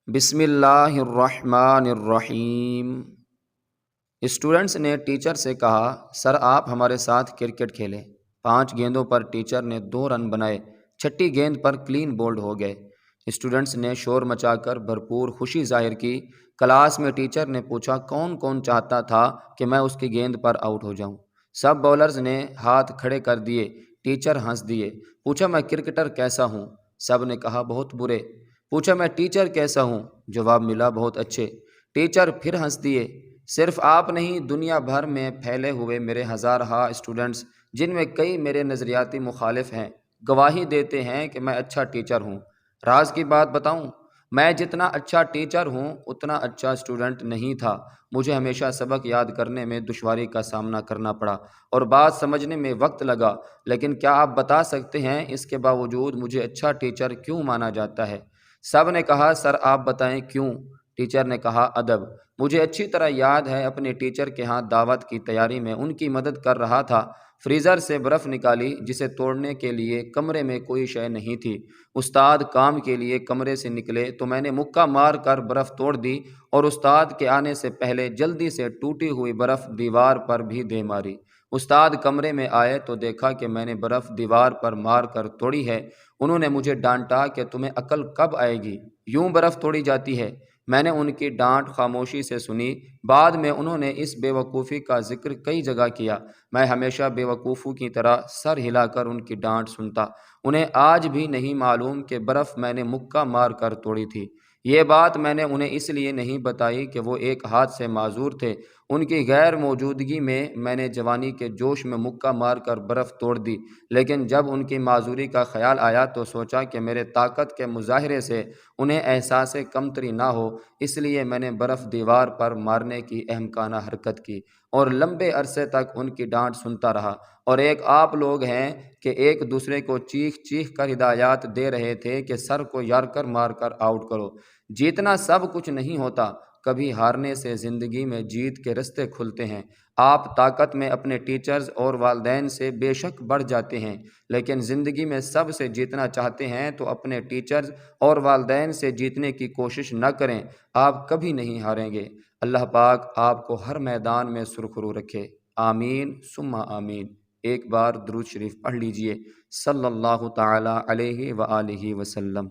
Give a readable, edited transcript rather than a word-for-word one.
بسم اللہ الرحمن الرحیم۔ اسٹوڈنٹس نے ٹیچر سے کہا، سر آپ ہمارے ساتھ کرکٹ کھیلیں۔ 5 گیندوں پر ٹیچر نے 2 رن بنائے، چھٹی گیند پر کلین بولڈ ہو گئے۔ اسٹوڈنٹس نے شور مچا کر بھرپور خوشی ظاہر کی۔ کلاس میں ٹیچر نے پوچھا، کون کون چاہتا تھا کہ میں اس کی گیند پر آؤٹ ہو جاؤں؟ سب بولرز نے ہاتھ کھڑے کر دیے۔ ٹیچر ہنس دیے، پوچھا میں کرکٹر کیسا ہوں؟ سب نے کہا بہت برے۔ پوچھا میں ٹیچر کیسا ہوں؟ جواب ملا بہت اچھے۔ ٹیچر پھر ہنس دیے، صرف آپ نہیں، دنیا بھر میں پھیلے ہوئے میرے ہزارہا اسٹوڈنٹس، جن میں کئی میرے نظریاتی مخالف ہیں، گواہی دیتے ہیں کہ میں اچھا ٹیچر ہوں۔ راز کی بات بتاؤں، میں جتنا اچھا ٹیچر ہوں اتنا اچھا اسٹوڈنٹ نہیں تھا۔ مجھے ہمیشہ سبق یاد کرنے میں دشواری کا سامنا کرنا پڑا اور بات سمجھنے میں وقت لگا، لیکن کیا آپ بتا سکتے ہیں اس کے باوجود مجھے اچھا ٹیچر کیوں مانا جاتا ہے؟ سب نے کہا سر آپ بتائیں کیوں؟ ٹیچر نے کہا ادب۔ مجھے اچھی طرح یاد ہے اپنے ٹیچر کے ہاں دعوت کی تیاری میں ان کی مدد کر رہا تھا۔ فریزر سے برف نکالی جسے توڑنے کے لیے کمرے میں کوئی شے نہیں تھی۔ استاد کام کے لیے کمرے سے نکلے تو میں نے مکہ مار کر برف توڑ دی اور استاد کے آنے سے پہلے جلدی سے ٹوٹی ہوئی برف دیوار پر بھی دے ماری۔ استاد کمرے میں آئے تو دیکھا کہ میں نے برف دیوار پر مار کر توڑی ہے۔ انہوں نے مجھے ڈانٹا کہ تمہیں عقل کب آئے گی، یوں برف توڑی جاتی ہے؟ میں نے ان کی ڈانٹ خاموشی سے سنی۔ بعد میں انہوں نے اس بے وقوفی کا ذکر کئی جگہ کیا۔ میں ہمیشہ بے وقوفوں کی طرح سر ہلا کر ان کی ڈانٹ سنتا۔ انہیں آج بھی نہیں معلوم کہ برف میں نے مکہ مار کر توڑی تھی۔ یہ بات میں نے انہیں اس لیے نہیں بتائی کہ وہ ایک ہاتھ سے معذور تھے۔ ان کی غیر موجودگی میں نے جوانی کے جوش میں مکہ مار کر برف توڑ دی، لیکن جب ان کی معذوری کا خیال آیا تو سوچا کہ میرے طاقت کے مظاہرے سے انہیں احساس کمتری نہ ہو، اس لیے میں نے برف دیوار پر مارنے کی احمقانہ حرکت کی اور لمبے عرصے تک ان کی ڈانٹ سنتا رہا۔ اور ایک آپ لوگ ہیں کہ ایک دوسرے کو چیخ چیخ کر ہدایات دے رہے تھے کہ سر کو یار کر مار کر آؤٹ کرو۔ جیتنا سب کچھ نہیں ہوتا، کبھی ہارنے سے زندگی میں جیت کے رستے کھلتے ہیں۔ آپ طاقت میں اپنے ٹیچرز اور والدین سے بے شک بڑھ جاتے ہیں، لیکن زندگی میں سب سے جیتنا چاہتے ہیں تو اپنے ٹیچرز اور والدین سے جیتنے کی کوشش نہ کریں، آپ کبھی نہیں ہاریں گے۔ اللہ پاک آپ کو ہر میدان میں سرخرو رکھے، آمین ثم آمین۔ ایک بار درود شریف پڑھ لیجئے، صلی اللہ تعالی علیہ وآلہ وسلم۔